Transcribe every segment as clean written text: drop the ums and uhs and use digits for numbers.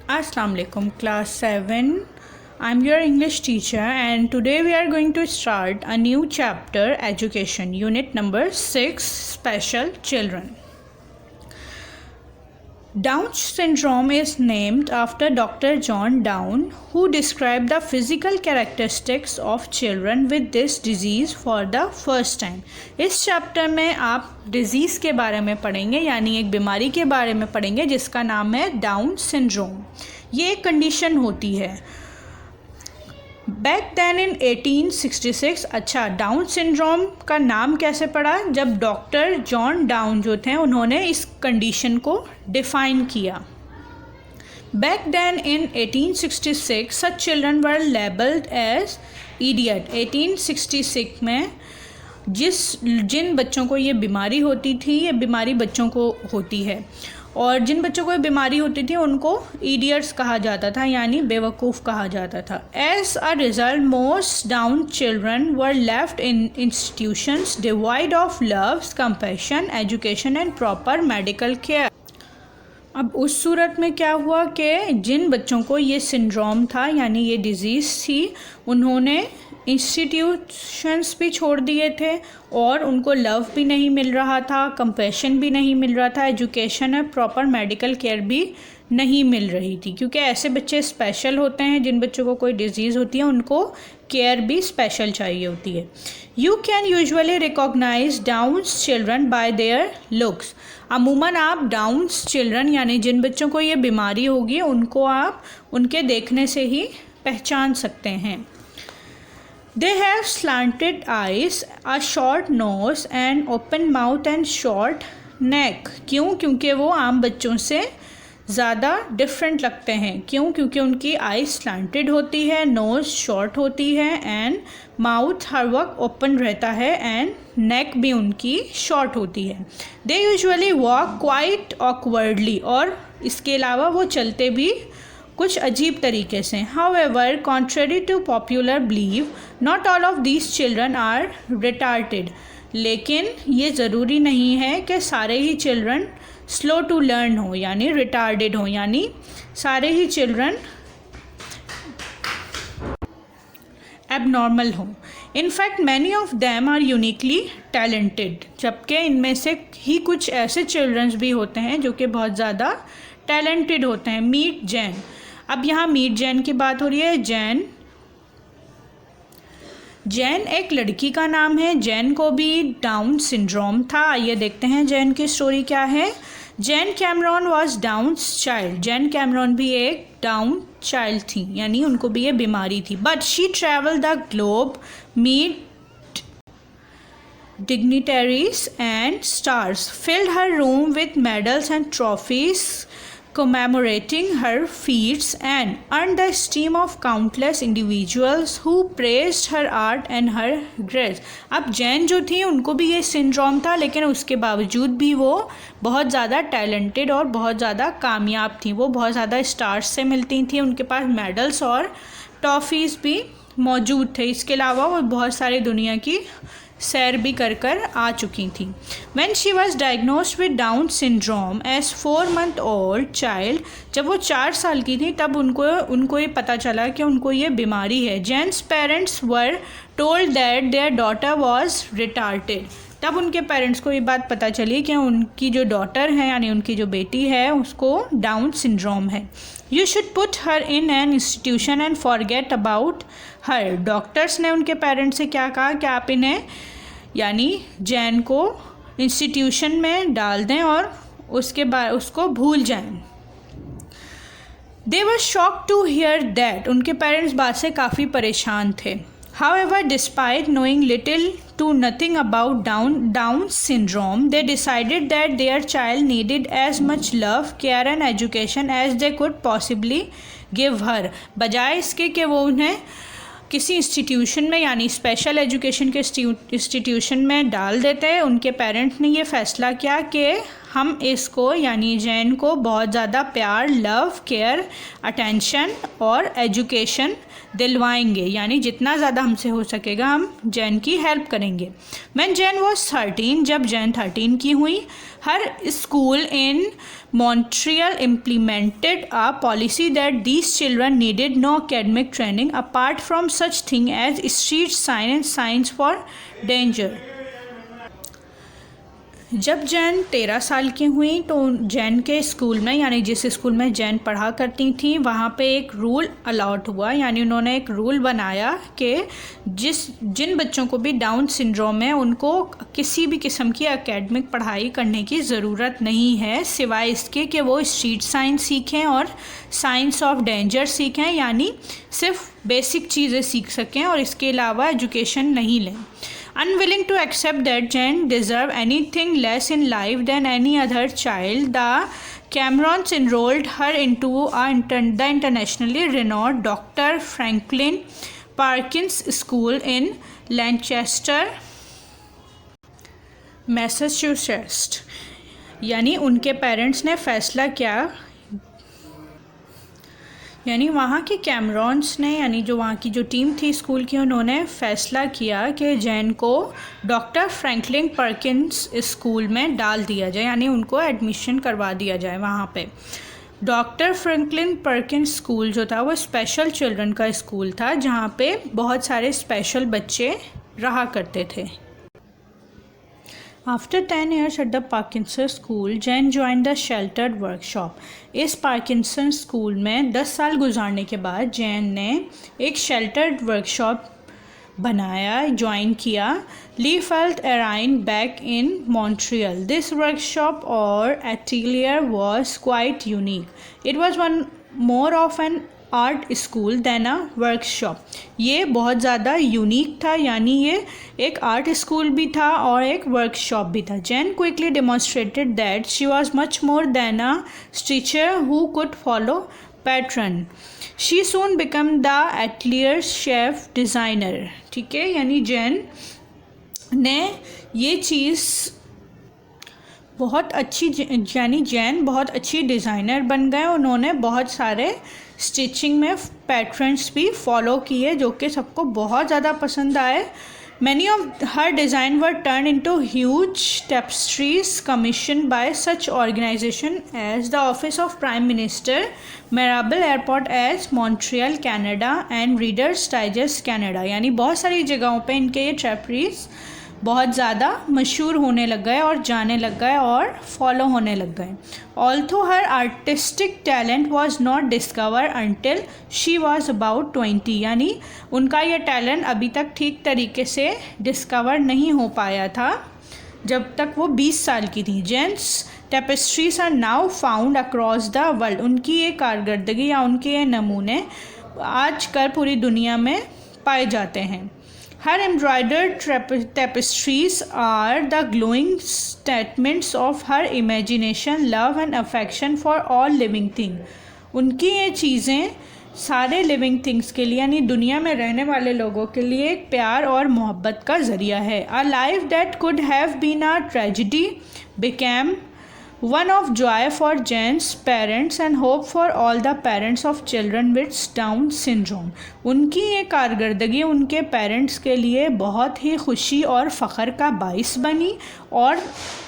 Assalamu alaikum, class 7. I'm your English teacher and today we are going to start a new chapter, education, unit number 6, special children. Down syndrome is named after Dr. John Down, who described the physical characteristics of children with this disease for the first time. इस chapter में आप disease के बारे में पढ़ेंगे, यानी एक बीमारी के बारे में पढ़ेंगे जिसका नाम है डाउन सिंड्रोम. ये एक कंडीशन होती है. Back then in 1866. अच्छा, डाउन सिंड्रोम का नाम कैसे पड़ा? जब डॉक्टर जॉन डाउन जो थे उन्होंने इस कंडीशन को डिफ़ाइन किया. Back then in 1866 such children were labelled as idiot. 1866 में जिन बच्चों को ये बीमारी होती थी, ये बीमारी बच्चों को होती है, और जिन बच्चों को बीमारी होती थी उनको इडियट्स कहा जाता था, यानी बेवकूफ़ कहा जाता था. As a result most down children were left in institutions divide of love, compassion, education and proper medical care. अब उस सूरत में क्या हुआ कि जिन बच्चों को ये सिंड्रोम था, यानी ये डिज़ीज़ थी, उन्होंने इंस्टीट्यूशंस भी छोड़ दिए थे और उनको लव भी नहीं मिल रहा था, कंपैशन भी नहीं मिल रहा था, एजुकेशन और प्रॉपर मेडिकल केयर भी नहीं मिल रही थी. क्योंकि ऐसे बच्चे स्पेशल होते हैं, जिन बच्चों को कोई डिज़ीज़ होती है उनको केयर भी स्पेशल चाहिए होती है. You can usually recognise Down's children by their looks. अमूमन आप डाउन्स चिल्ड्रन यानी जिन बच्चों को ये बीमारी होगी उनको आप उनके देखने से ही पहचान सकते हैं. They have slanted eyes, a short nose and open mouth and short neck. क्यों? क्योंकि वो आम बच्चों से ज़्यादा डिफरेंट लगते हैं. क्यों? क्योंकि उनकी आई स्लैंटेड होती है, नोज़ शॉर्ट होती है एंड माउथ हर वक्त ओपन रहता है एंड नेक भी उनकी शॉर्ट होती है. They usually walk quite awkwardly, और इसके अलावा वो चलते भी कुछ अजीब तरीके से. However, contrary to popular believe, not all of these children are retarded. लेकिन ये ज़रूरी नहीं है कि सारे ही चिल्ड्रन स्लो टू लर्न हो, यानी रिटार्डेड हो, यानी सारे ही चिल्ड्रन एबनॉर्मल हों. In fact many of them are uniquely talented. जबकि इनमें से ही कुछ ऐसे चिल्ड्रंस भी होते हैं जो कि बहुत ज़्यादा टैलेंटेड होते हैं. मीट जैन. अब यहाँ मीट जैन की बात हो रही है. जैन एक लड़की का नाम है. जैन को भी डाउन सिंड्रोम था. आइए देखते हैं जैन की स्टोरी क्या है. Jain Cameron was downs child. Jain Cameron भी एक डाउन चाइल्ड थी, यानी उनको भी ये बीमारी थी. But she travel the globe, meet dignitaries and stars, filled her room with medals and trophies commemorating her feats, and earned the esteem of countless individuals who praised her art and her grace. अब जैन जो थी उनको भी ये syndrome था, लेकिन उसके बावजूद भी वो बहुत ज़्यादा टैलेंटेड और बहुत ज़्यादा कामयाब थी. वो बहुत ज़्यादा स्टार्स से मिलती थी, उनके पास मेडल्स और टॉफ़ीज़ भी मौजूद थे. इसके अलावा वो बहुत सारी दुनिया की सैर भी कर आ चुकी थी. When she was diagnosed with Down syndrome as 4-month-old child, जब वो 4 साल की थी तब उनको ये पता चला कि उनको ये बीमारी है. Jen's parents were told that their daughter was retarded. तब उनके पेरेंट्स को ये बात पता चली कि उनकी जो डॉटर है, यानी उनकी जो बेटी है, उसको डाउन सिंड्रोम है. You should put her in an institution and forget about her. Doctors ने उनके पेरेंट्स से क्या कहा कि आप इन्हें, यानी जैन को, इंस्टीट्यूशन में डाल दें और उसके बाद उसको भूल जाएं. They were shocked to hear that. उनके पेरेंट्स बात से काफ़ी परेशान थे. However, despite knowing little to nothing about Down syndrome, they decided that their child needed as much love, care and education as they could possibly give her. बजाय इसके कि वो उन्हें किसी इंस्टीट्यूशन में, यानी स्पेशल एजुकेशन के इंस्टीट्यूशन में डाल देते, उनके पेरेंट्स ने ये फ़ैसला किया कि हम इसको यानी जैन को बहुत ज़्यादा प्यार, लव, केयर, अटेंशन और एजुकेशन दिलवाएंगे, यानी जितना ज़्यादा हमसे हो सकेगा हम जैन की हेल्प करेंगे। When Jane was 13, जब जैन 13 की हुई, her school in Montreal implemented a policy that these children needed no academic training apart from such thing as street sign and signs for danger। जब जैन 13 साल की हुई तो जैन के स्कूल में, यानी जिस स्कूल में जैन पढ़ा करती थी, वहाँ पे एक रूल अलाउट हुआ, यानी उन्होंने एक रूल बनाया कि जिन बच्चों को भी डाउन सिंड्रोम है उनको किसी भी किस्म की एकेडमिक पढ़ाई करने की ज़रूरत नहीं है, सिवाय इसके कि वो स्ट्रीट साइन सीखें और साइंस ऑफ डेंजर सीखें, यानी सिर्फ बेसिक चीज़ें सीख सकें और इसके अलावा एजुकेशन नहीं लें। Unwilling to accept that Jane deserved anything less in life than any other child, the Camerons enrolled her into the internationally renowned Dr. Franklin Perkins School in Lancaster, Massachusetts। यानी उनके पेरेंट्स ने फ़ैसला किया, यानी वहाँ के कैमरॉन्स ने, यानी जो वहाँ की जो टीम थी स्कूल की, उन्होंने फ़ैसला किया कि जैन को डॉक्टर फ्रैंकलिन परकिंस स्कूल में डाल दिया जाए, यानी उनको एडमिशन करवा दिया जाए वहाँ पे। डॉक्टर फ्रैंकलिन परकिंस स्कूल जो था वो स्पेशल चिल्ड्रन का स्कूल था, जहाँ पे बहुत सारे स्पेशल बच्चे रहा करते थे। After 10 years at the Parkinson School, Jane joined the sheltered workshop। इस पार्किंसन स्कूल में 10 साल गुजारने के बाद जैन ने एक शेल्टर्ड वर्कशॉप बनाया, ज्वाइन किया, ली फेल्ट एराइन back in Montreal. This workshop और atelier was quite unique. It was one more of an art school then a workshop. ये बहुत ज़्यादा यूनिक था, यानी ये एक आर्ट स्कूल भी था और एक वर्कशॉप भी था। Jain quickly demonstrated that she was much more than a teacher who could follow pattern. She soon become the atelier chef designer. ठीक है, यानी जैन ने ये चीज़ बहुत अच्छी, यानी जैन बहुत अच्छी डिज़ाइनर बन गए। उन्होंने बहुत सारे स्टिचिंग में पैटर्न्स भी फॉलो किए जो कि सबको बहुत ज़्यादा पसंद आए। Many of her design were turn into huge tapestries commission by such organization as the office of prime minister, Mirabel airport as Montreal Canada and Reader's Digest Canada. यानी बहुत सारी जगहों पे इनके ये टेपेस्ट्रीज बहुत ज़्यादा मशहूर होने लग गए और जाने लग गए और फॉलो होने लग गए। Although her artistic talent was not discover until she was about 20। यानी उनका ये टैलेंट अभी तक ठीक तरीके से डिस्कवर नहीं हो पाया था जब तक वो 20 साल की थी। Jane's tapestries are now found across the world. उनकी ये कारकर्दगी या उनके ये नमूने आजकल पूरी दुनिया में पाए जाते हैं। Her embroidered tapestries are the glowing statements of her imagination, love and affection for all living things। उनकी ये चीज़ें सारे लिविंग थिंग्स के लिए, यानी दुनिया में रहने वाले लोगों के लिए एक प्यार और मोहब्बत का ज़रिया है। A life that could have been a tragedy became one of joy for Jane's parents and hope for all the parents of children with Down syndrome। उनकी ये कारकर्दगी उनके पेरेंट्स के लिए बहुत ही खुशी और फ़ख्र का बाइस बनी और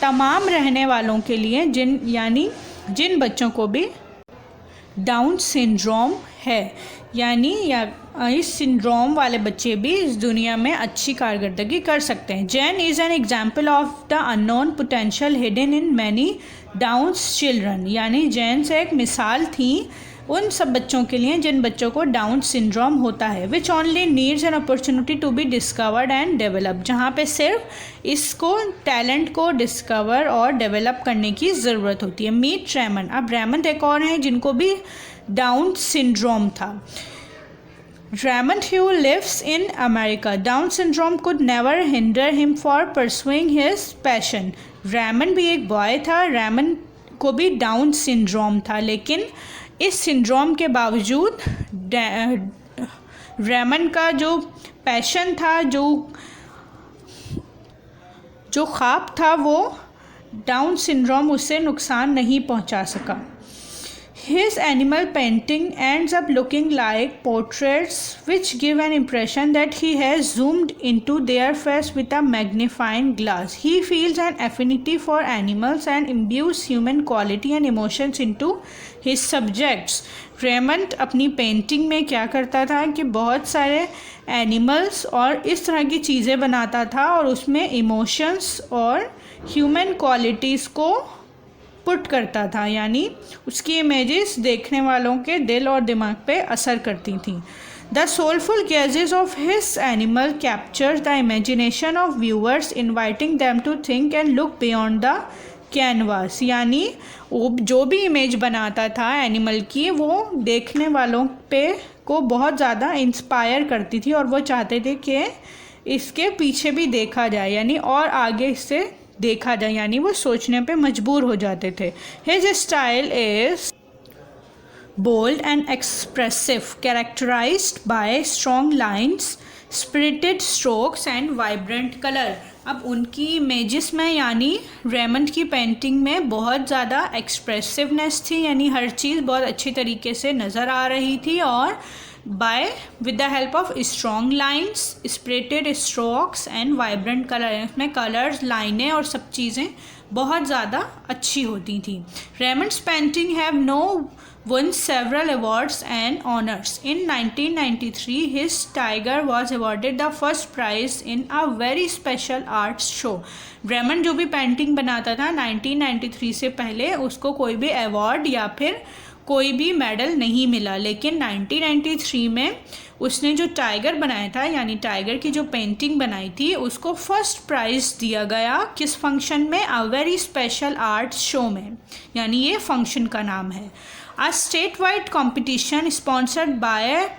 तमाम रहने वालों के लिए जिन बच्चों को भी डाउन सिंड्रोम है, यानी या इस सिंड्रोम वाले बच्चे भी इस दुनिया में अच्छी कारकर्दगी कर सकते हैं। Jain is an example of the unknown potential hidden in many downs children. यानी जैन से एक मिसाल थी उन सब बच्चों के लिए जिन बच्चों को डाउन सिंड्रोम होता है, which only needs an opportunity to be discovered and develop. जहाँ पे सिर्फ इसको टैलेंट को डिस्कवर और डेवलप करने की ज़रूरत होती है। Meet Ramon. अब रैमन एक और हैं जिनको भी डाउन सिंड्रोम था। Raymond Hugh lives in America. Down syndrome could never hinder him for pursuing his passion. Raymond भी एक बॉय था, Raymond को भी डाउन सिंड्रोम था, लेकिन इस सिंड्रोम के बावजूद Raymond का जो पैशन था, जो ख्वाब था, वो डाउन सिंड्रोम उसे नुकसान नहीं पहुंचा सका। His animal painting ends up looking like portraits which give an impression that he has zoomed into their face with a magnifying glass. He feels an affinity for animals and imbues human quality and emotions into his subjects. Raymond अपनी painting में क्या करता था कि बहुत सारे animals और इस तरह की चीज़ें बनाता था और उसमें इमोशंस और ह्यूमन क्वालिटीज़ को पुट करता था, यानी उसकी इमेजेस देखने वालों के दिल और दिमाग पे असर करती थी। The soulful gazes of his animal captures the imagination of viewers, inviting them to think and look beyond the canvas. यानी वो जो भी इमेज बनाता था एनिमल की, वो देखने वालों पे को बहुत ज़्यादा इंस्पायर करती थी और वो चाहते थे कि इसके पीछे भी देखा जाए, यानी और आगे इससे देखा जाए, यानी वो सोचने पे मजबूर हो जाते थे। His style is bold and expressive, characterised by strong lines, spirited strokes and vibrant colour. अब उनकी इमेजेस में, यानी रेमंड की पेंटिंग में बहुत ज़्यादा एक्सप्रेसिवनेस थी, यानी हर चीज़ बहुत अच्छी तरीके से नज़र आ रही थी, और with the help of strong lines, spirited strokes and vibrant color, इसमें कलर्स, लाइनें और सब चीज़ें बहुत ज़्यादा अच्छी होती थी। Raymond's painting have won several awards and honors. In 1993, his tiger was awarded the first prize in a very special arts show. Raymond जो भी पेंटिंग बनाता था 1993 से पहले उसको कोई भी अवार्ड या फिर कोई भी मेडल नहीं मिला, लेकिन 1993 में उसने जो टाइगर बनाया था, यानी टाइगर की जो पेंटिंग बनाई थी, उसको फर्स्ट प्राइज़ दिया गया। किस फंक्शन में? A very special art show में, यानी ये फंक्शन का नाम है। A state wide competition sponsored by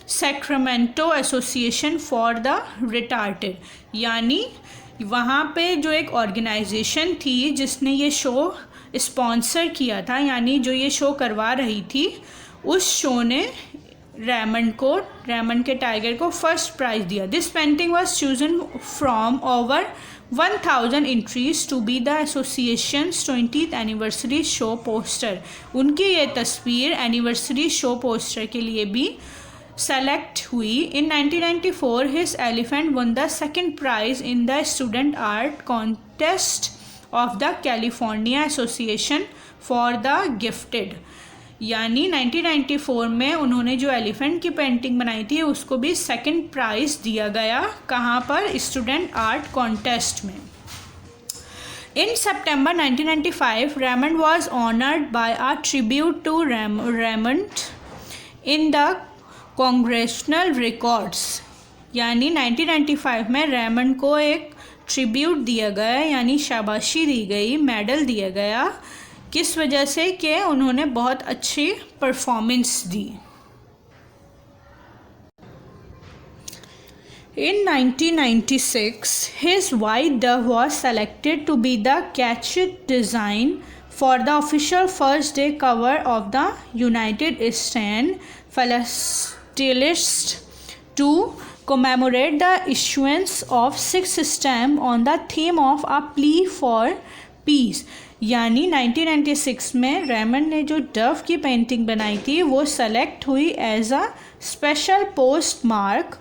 Sacramento association for the retarded, यानी वहाँ पे जो एक ऑर्गेनाइजेशन थी जिसने ये शो स्पॉन्सर किया था, यानी जो ये शो करवा रही थी, उस शो ने रेमंड के टाइगर को फर्स्ट प्राइज़ दिया। This painting was chosen from over 1000 entries to be the association's 20th anniversary show poster. उनकी ये तस्वीर एनिवर्सरी शो पोस्टर के लिए भी सेलेक्ट हुई। In 1994 his elephant won the second prize in the student art contest of the California Association for the gifted, यानी 1994 में उन्होंने जो एलिफेंट की पेंटिंग बनाई थी उसको भी सेकंड प्राइज़ दिया गया। कहाँ पर? स्टूडेंट आर्ट कॉन्टेस्ट में। In September 1995, Raymond was honored by a tribute to Raymond in the Congressional Records, यानी 1995 में रेमंड को एक ट्रिब्यूट दिया गया, यानी शाबाशी दी गई, मेडल दिया गया। किस वजह से? कि उन्होंने बहुत अच्छी performance the. In 1996, his white dove was selected to be the catch-it design for the official first day cover of the United States Philatelist to commemorate the issuance of 6 stamps on the theme of a plea for peace, यानी 1996 में Raymond ने जो Dove की painting बनाई थी वो select हुई as a special postmark.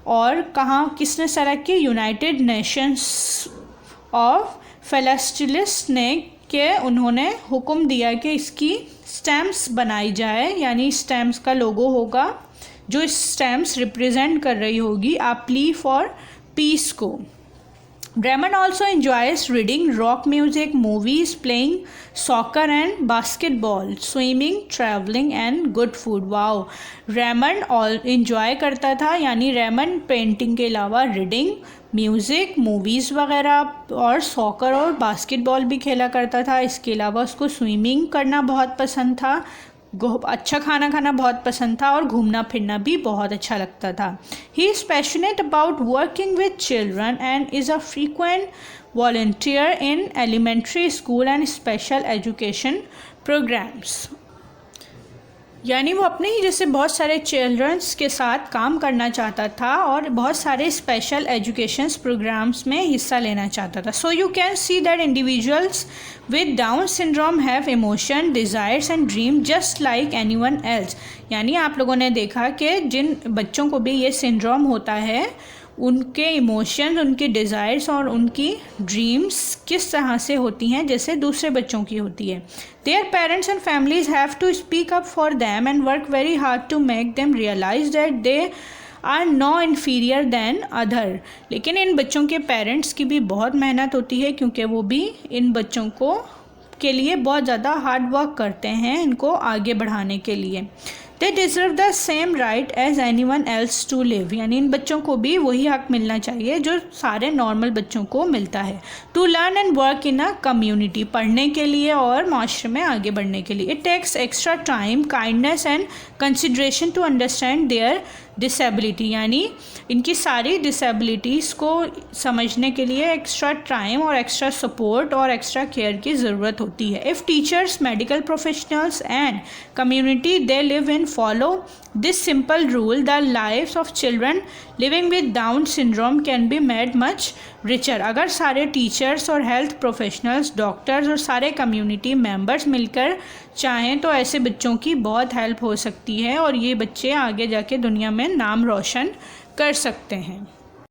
और कहाँ किसने सेलेक्ट की? यूनाइटेड नेशंस ऑफ फेलिस्टिलिस्ट ने, कि उन्होंने हुक्म दिया कि इसकी स्टैम्प्स बनाई जाए, यानी स्टैम्प्स का लोगो होगा जो स्टैम्प्स रिप्रेजेंट कर रही होगी आ प्ली फॉर पीस को। Raymond also enjoys reading rock music, movies, playing soccer and basketball, swimming, traveling and good food. Wow! Raymond enjoy करता था, यानी रेमंड पेंटिंग के अलावा रीडिंग, म्यूज़िक, मूवीज़ वगैरह और सॉकर और बास्केटबॉल भी खेला करता था। इसके अलावा उसको स्विमिंग करना बहुत पसंद था, अच्छा खाना खाना बहुत पसंद था और घूमना फिरना भी बहुत अच्छा लगता था। He is passionate about working with children and is a frequent volunteer in elementary school and special education programmes. यानी वो अपने ही जैसे बहुत सारे चिल्ड्रंस के साथ काम करना चाहता था और बहुत सारे स्पेशल एजुकेशन प्रोग्राम्स में हिस्सा लेना चाहता था. So you can see that individuals with down syndrome have emotion, desires and dream just like anyone else. यानी आप लोगों ने देखा कि जिन बच्चों को भी ये सिंड्रोम होता है उनके इमोशंस, उनके डिज़ायर्स और उनकी ड्रीम्स किस तरह से होती हैं जैसे दूसरे बच्चों की होती है. Their parents and families have to speak up for them and work very hard to make them realise that they are no inferior than other. लेकिन इन बच्चों के पेरेंट्स की भी बहुत मेहनत होती है क्योंकि वो भी इन बच्चों को के लिए बहुत ज़्यादा हार्ड वर्क करते हैं इनको आगे बढ़ाने के लिए. They deserve the same right as anyone else to live. यानी इन बच्चों को भी वही हक मिलना चाहिए जो सारे नॉर्मल बच्चों को मिलता है. To learn and work in a community, पढ़ने के लिए और माशरे में आगे बढ़ने के लिए. It takes extra time, kindness and consideration to understand their disability. यानी इनकी सारी डिसेबिलिटीज़ को समझने के लिए एक्स्ट्रा टाइम और एक्स्ट्रा सपोर्ट और एक्स्ट्रा केयर की ज़रूरत होती है. If teachers, medical professionals and community they live in follow this simple rule, the lives of children living with Down syndrome can be made much richer. अगर सारे teachers और health professionals, doctors और सारे community members मिलकर चाहें तो ऐसे बच्चों की बहुत हेल्प हो सकती है और ये बच्चे आगे जाके दुनिया में नाम रोशन कर सकते हैं.